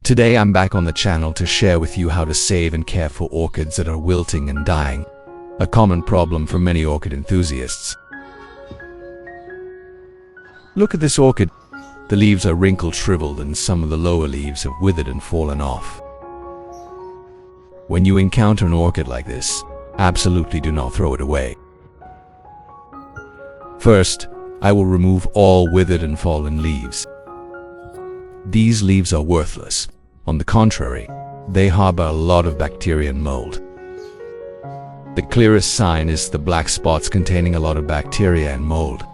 Today I'm back on the channel to share with you how to save and care for orchids that are wilting and dying, a common problem for many orchid enthusiasts. Look at this orchid. The leaves are wrinkled, shriveled, and some of the lower leaves have withered and fallen off. When you encounter an orchid like this, absolutely do not throw it away. First, I will remove all withered and fallen leaves. These leaves are worthless. On the contrary, they harbor a lot of bacteria and mold. The clearest sign is the black spots containing a lot of bacteria and mold.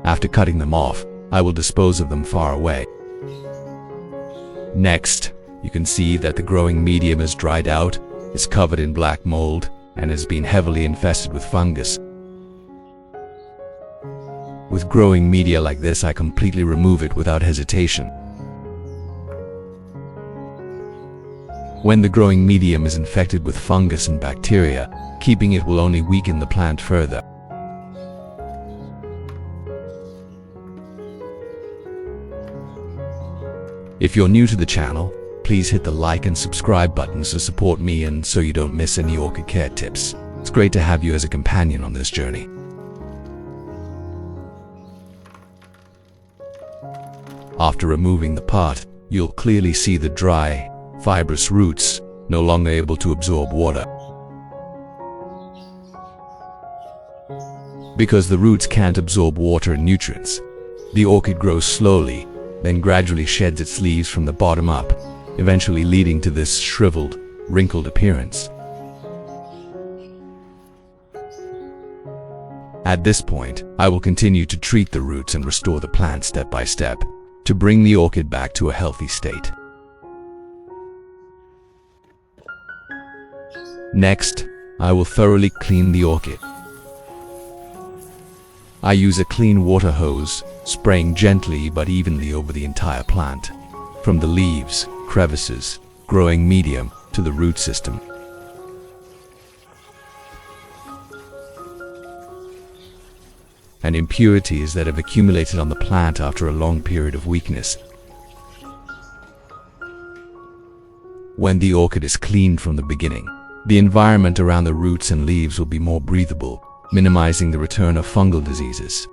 After cutting them off, I will dispose of them far away. Next, you can see that the growing medium is dried out, is covered in black mold, and has been heavily infested with fungus. With growing media like this, I completely remove it without hesitation. When the growing medium is infected with fungus and bacteria, keeping it will only weaken the plant further. If you're new to the channel, please hit the like and subscribe buttons to support me and so you don't miss any orchid care tips. It's great to have you as a companion on this journey. After removing the part, you'll clearly see the dry, fibrous roots, no longer able to absorb water. Because the roots can't absorb water and nutrients, the orchid grows slowly, then gradually sheds its leaves from the bottom up, eventually leading to this shriveled, wrinkled appearance. At this point, I will continue to treat the roots and restore the plant step by step to bring the orchid back to a healthy state. Next, I will thoroughly clean the orchid. I use a clean water hose, spraying gently but evenly over the entire plant, from the leaves, crevices, growing medium, to the root system. And impurities that have accumulated on the plant after a long period of weakness. When the orchid is cleaned from the beginning, the environment around the roots and leaves will be more breathable, minimizing the return of fungal diseases.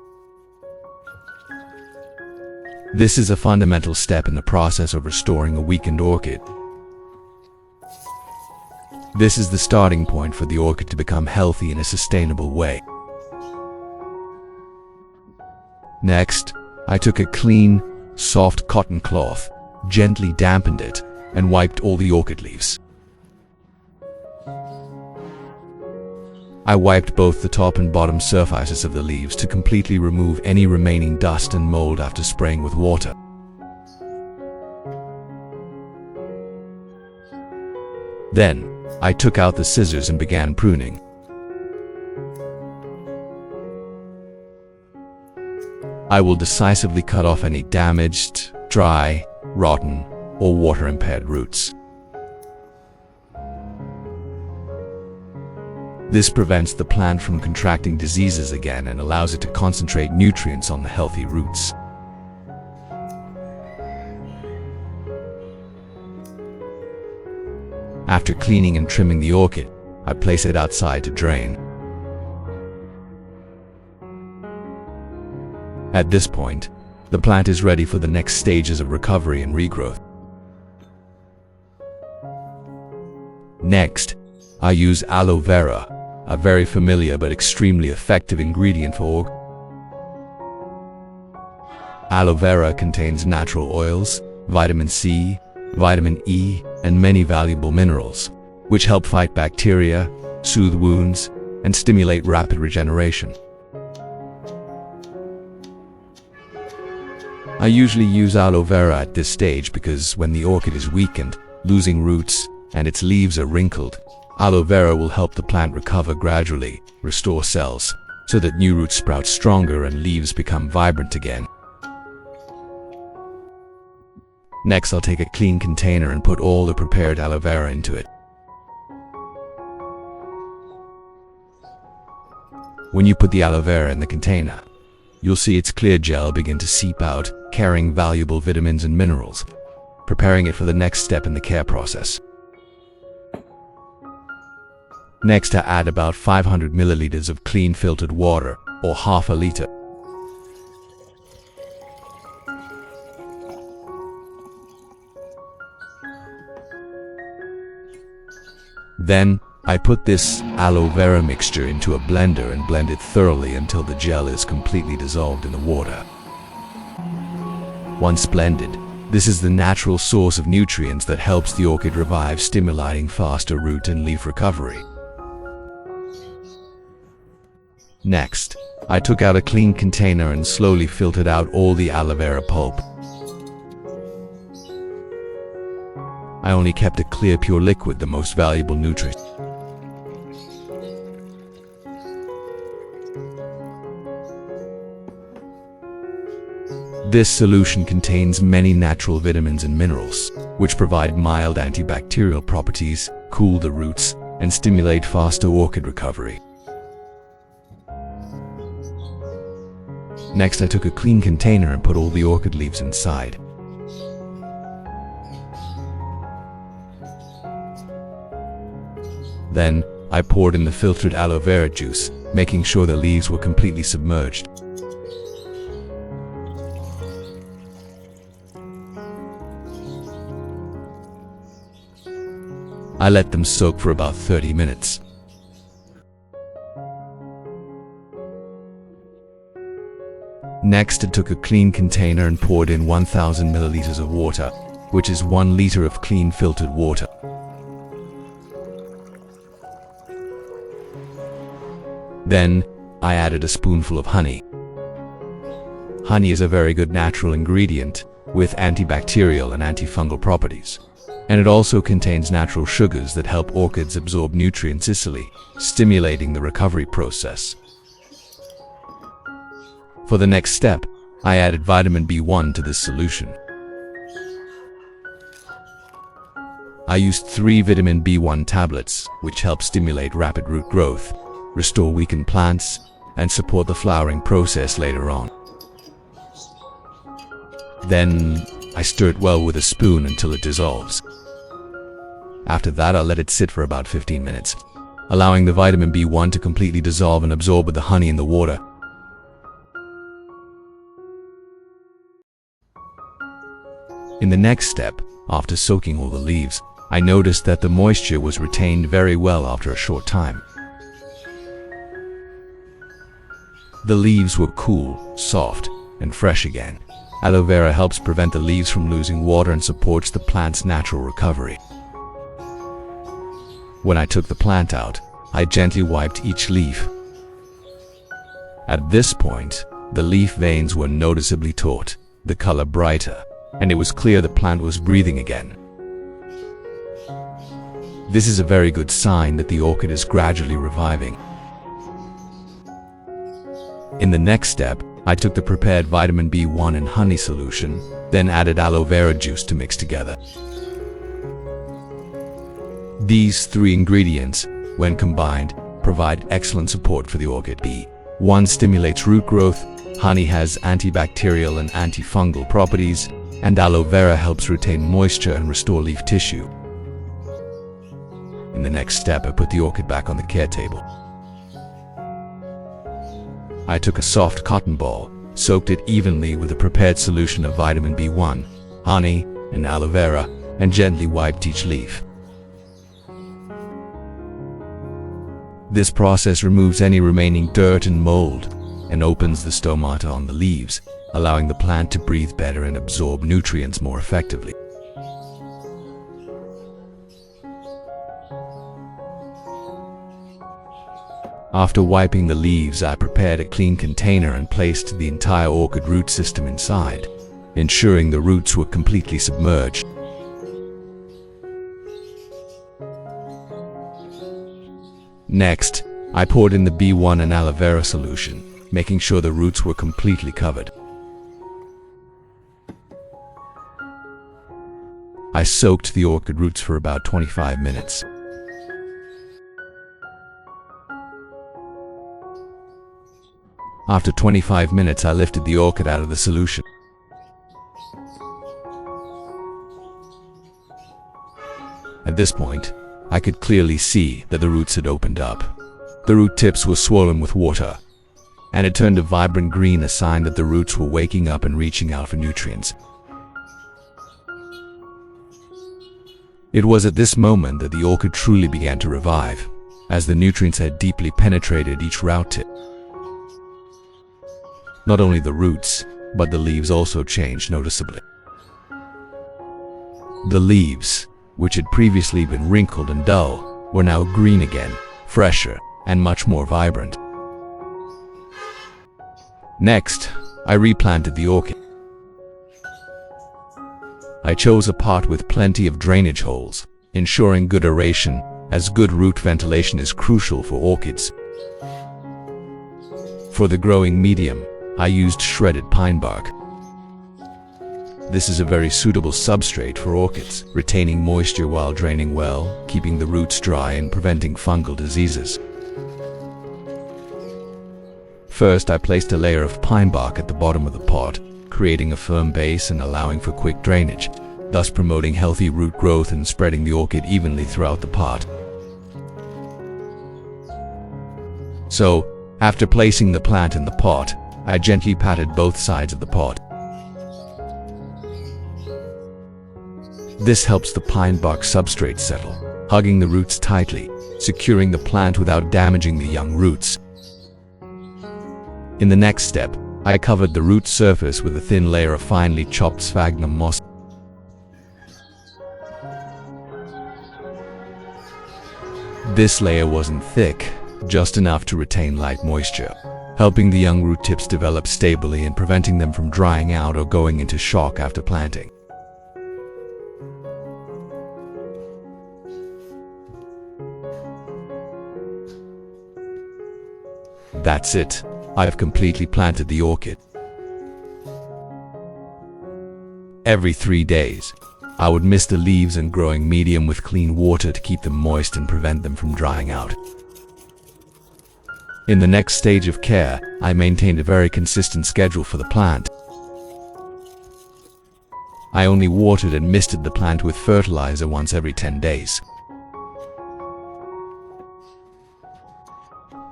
This is a fundamental step in the process of restoring a weakened orchid. This is the starting point for the orchid to become healthy in a sustainable way. Next, I took a clean, soft cotton cloth, gently dampened it, and wiped all the orchid leaves. I wiped both the top and bottom surfaces of the leaves to completely remove any remaining dust and mold after spraying with water. Then, I took out the scissors and began pruning. I will decisively cut off any damaged, dry, rotten, or water-impaired roots. This prevents the plant from contracting diseases again and allows it to concentrate nutrients on the healthy roots. After cleaning and trimming the orchid, I place it outside to drain. At this point, the plant is ready for the next stages of recovery and regrowth. Next, I use aloe vera, a very familiar but extremely effective ingredient for orchids. Aloe vera contains natural oils, vitamin C, vitamin E, and many valuable minerals, which help fight bacteria, soothe wounds, and stimulate rapid regeneration. I usually use aloe vera at this stage because when the orchid is weakened, losing roots, and its leaves are wrinkled, aloe vera will help the plant recover gradually, restore cells, so that new roots sprout stronger and leaves become vibrant again. Next, I'll take a clean container and put all the prepared aloe vera into it. When you put the aloe vera in the container, you'll see its clear gel begin to seep out, carrying valuable vitamins and minerals, preparing it for the next step in the care process. Next, I add about 500 milliliters of clean filtered water, or half a liter. Then, I put this aloe vera mixture into a blender and blend it thoroughly until the gel is completely dissolved in the water. Once blended, this is the natural source of nutrients that helps the orchid revive, stimulating faster root and leaf recovery. Next, I took out a clean container and slowly filtered out all the aloe vera pulp. I only kept a clear, pure liquid, the most valuable nutrient. This solution contains many natural vitamins and minerals, which provide mild antibacterial properties, cool the roots, and stimulate faster orchid recovery. Next, I took a clean container and put all the orchid leaves inside. Then, I poured in the filtered aloe vera juice, making sure the leaves were completely submerged. I let them soak for about 30 minutes. Next, I took a clean container and poured in 1000 milliliters of water, which is 1 liter of clean filtered water. Then, I added a spoonful of honey. Honey is a very good natural ingredient with antibacterial and antifungal properties, and it also contains natural sugars that help orchids absorb nutrients easily, stimulating the recovery process. For the next step, I added vitamin B1 to this solution. I used 3 vitamin B1 tablets, which help stimulate rapid root growth, restore weakened plants, and support the flowering process later on. Then, I stir it well with a spoon until it dissolves. After that, I'll let it sit for about 15 minutes, allowing the vitamin B1 to completely dissolve and absorb with the honey in the water. In the next step, after soaking all the leaves, I noticed that the moisture was retained very well after a short time. The leaves were cool, soft, and fresh again. Aloe vera helps prevent the leaves from losing water and supports the plant's natural recovery. When I took the plant out, I gently wiped each leaf. At this point, the leaf veins were noticeably taut, the color brighter, and it was clear the plant was breathing again. This is a very good sign that the orchid is gradually reviving. In the next step, I took the prepared vitamin B1 and honey solution, then added aloe vera juice to mix together. These 3 ingredients, when combined, provide excellent support for the orchid. B1 stimulates root growth, honey has antibacterial and antifungal properties, and aloe vera helps retain moisture and restore leaf tissue. In the next step, I put the orchid back on the care table. I took a soft cotton ball, soaked it evenly with a prepared solution of vitamin B1, honey, and aloe vera, and gently wiped each leaf. This process removes any remaining dirt and mold and opens the stomata on the leaves, allowing the plant to breathe better and absorb nutrients more effectively. After wiping the leaves, I prepared a clean container and placed the entire orchid root system inside, ensuring the roots were completely submerged. Next, I poured in the B1 and aloe vera solution, making sure the roots were completely covered. I soaked the orchid roots for about 25 minutes. After 25 minutes, I lifted the orchid out of the solution. At this point, I could clearly see that the roots had opened up. The root tips were swollen with water, and it turned a vibrant green, a sign that the roots were waking up and reaching out for nutrients. It was at this moment that the orchid truly began to revive, as the nutrients had deeply penetrated each root tip. Not only the roots, but the leaves also changed noticeably. The leaves, which had previously been wrinkled and dull, were now green again, fresher, and much more vibrant. Next, I replanted the orchid. I chose a pot with plenty of drainage holes, ensuring good aeration, as good root ventilation is crucial for orchids. For the growing medium, I used shredded pine bark. This is a very suitable substrate for orchids, retaining moisture while draining well, keeping the roots dry and preventing fungal diseases. First, I placed a layer of pine bark at the bottom of the pot, creating a firm base and allowing for quick drainage, thus promoting healthy root growth and spreading the orchid evenly throughout the pot. So, after placing the plant in the pot, I gently patted both sides of the pot. This helps the pine bark substrate settle, hugging the roots tightly, securing the plant without damaging the young roots. In the next step, I covered the root surface with a thin layer of finely chopped sphagnum moss. This layer wasn't thick, just enough to retain light moisture, helping the young root tips develop stably and preventing them from drying out or going into shock after planting. That's it. I have completely planted the orchid. Every 3 days, I would mist the leaves and growing medium with clean water to keep them moist and prevent them from drying out. In the next stage of care, I maintained a very consistent schedule for the plant. I only watered and misted the plant with fertilizer once every 10 days.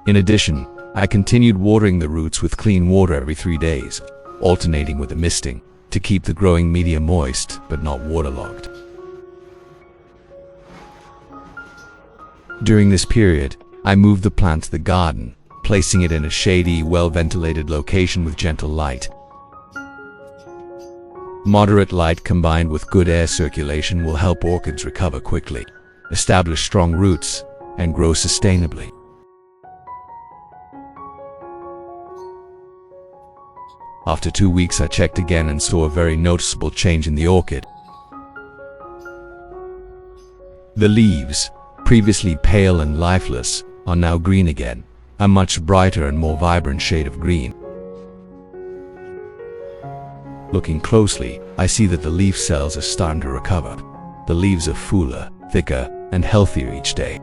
In addition, I continued watering the roots with clean water every 3 days, alternating with the misting, to keep the growing medium moist but not waterlogged. During this period, I moved the plant to the garden, placing it in a shady, well-ventilated location with gentle light. Moderate light combined with good air circulation will help orchids recover quickly, establish strong roots, and grow sustainably. After 2 weeks, I checked again and saw a very noticeable change in the orchid. The leaves, previously pale and lifeless, are now green again, a much brighter and more vibrant shade of green. Looking closely, I see that the leaf cells are starting to recover. The leaves are fuller, thicker, and healthier each day.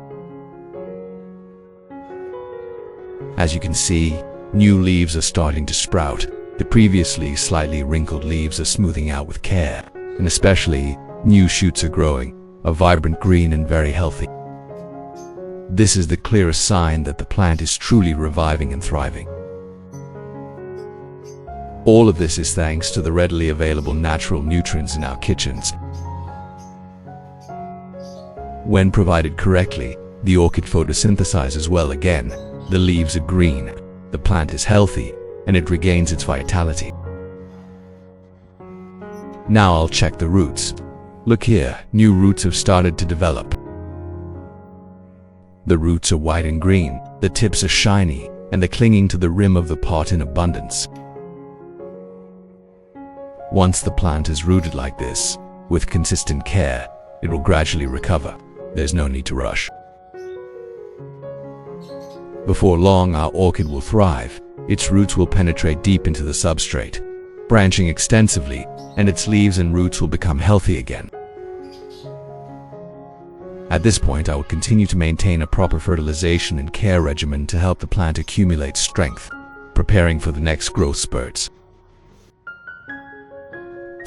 As you can see, new leaves are starting to sprout. The previously slightly wrinkled leaves are smoothing out with care, and especially, new shoots are growing, a vibrant green and very healthy. This is the clearest sign that the plant is truly reviving and thriving. All of this is thanks to the readily available natural nutrients in our kitchens. When provided correctly, the orchid photosynthesizes well again, the leaves are green, the plant is healthy, and it regains its vitality. Now I'll check the roots. Look here, new roots have started to develop. The roots are white and green, the tips are shiny, and they're clinging to the rim of the pot in abundance. Once the plant is rooted like this, with consistent care, it will gradually recover. There's no need to rush. Before long, our orchid will thrive. Its roots will penetrate deep into the substrate, branching extensively, and its leaves and roots will become healthy again. At this point, I will continue to maintain a proper fertilization and care regimen to help the plant accumulate strength, preparing for the next growth spurts.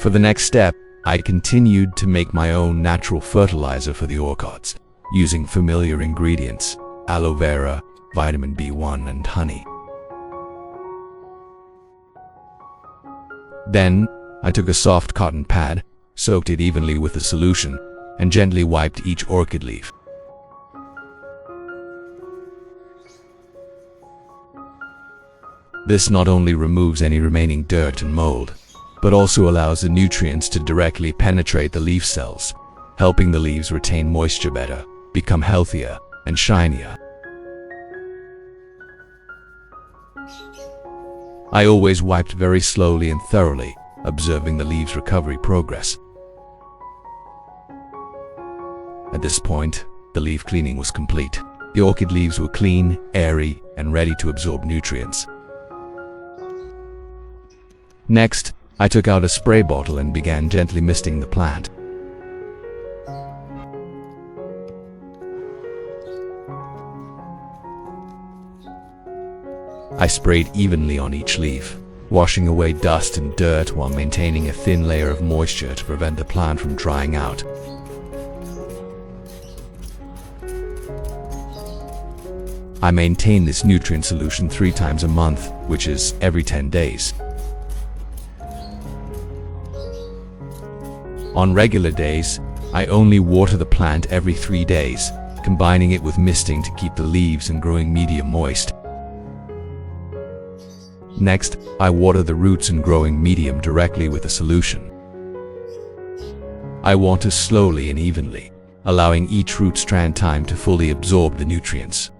For the next step, I continued to make my own natural fertilizer for the orchids, using familiar ingredients: aloe vera, vitamin B1, and honey. Then, I took a soft cotton pad, soaked it evenly with the solution, and gently wiped each orchid leaf. This not only removes any remaining dirt and mold, but also allows the nutrients to directly penetrate the leaf cells, helping the leaves retain moisture better, become healthier, and shinier. I always wiped very slowly and thoroughly, observing the leaves' recovery progress. At this point, the leaf cleaning was complete. The orchid leaves were clean, airy, and ready to absorb nutrients. Next, I took out a spray bottle and began gently misting the plant. I sprayed evenly on each leaf, washing away dust and dirt while maintaining a thin layer of moisture to prevent the plant from drying out. I maintain this nutrient solution 3 times a month, which is every 10 days. On regular days, I only water the plant every 3 days, combining it with misting to keep the leaves and growing media moist. Next, I water the roots and growing medium directly with the solution. I water slowly and evenly, allowing each root strand time to fully absorb the nutrients.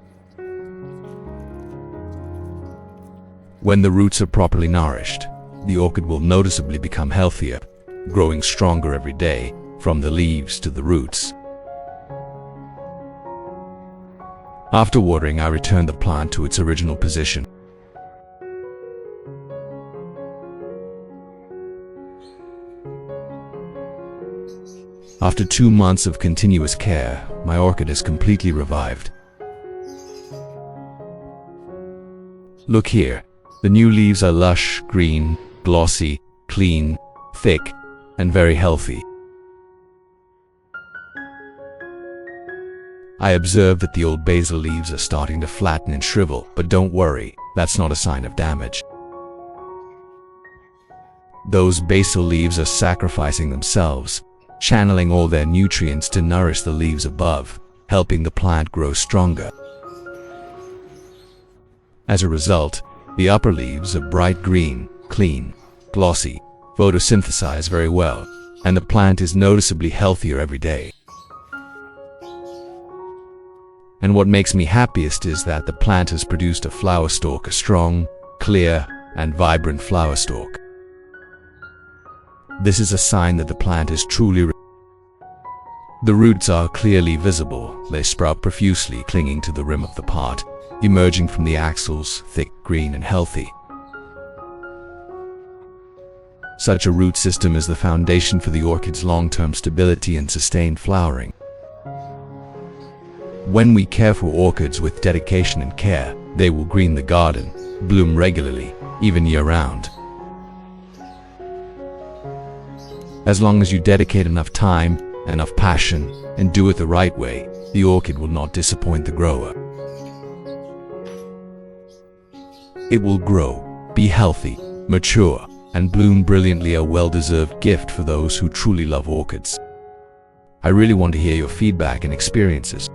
When the roots are properly nourished, the orchid will noticeably become healthier, growing stronger every day, from the leaves to the roots. After watering, I return the plant to its original position. After 2 months of continuous care, my orchid is completely revived. Look here, the new leaves are lush, green, glossy, clean, thick, and very healthy. I observe that the old basil leaves are starting to flatten and shrivel, but don't worry, that's not a sign of damage. Those basil leaves are sacrificing themselves, channeling all their nutrients to nourish the leaves above, helping the plant grow stronger. As a result, the upper leaves are bright green, clean, glossy, photosynthesize very well, and the plant is noticeably healthier every day. And what makes me happiest is that the plant has produced a flower stalk, a strong, clear, and vibrant flower stalk. This is a sign that the plant is truly The roots are clearly visible. They sprout profusely, clinging to the rim of the pot, emerging from the axils, thick, green, and healthy. Such a root system is the foundation for the orchid's long-term stability and sustained flowering. When we care for orchids with dedication and care, they will green the garden, bloom regularly, even year-round. As long as you dedicate enough time, enough passion, and do it the right way, the orchid will not disappoint the grower. It will grow, be healthy, mature, and bloom brilliantly, a well-deserved gift for those who truly love orchids. I really want to hear your feedback and experiences.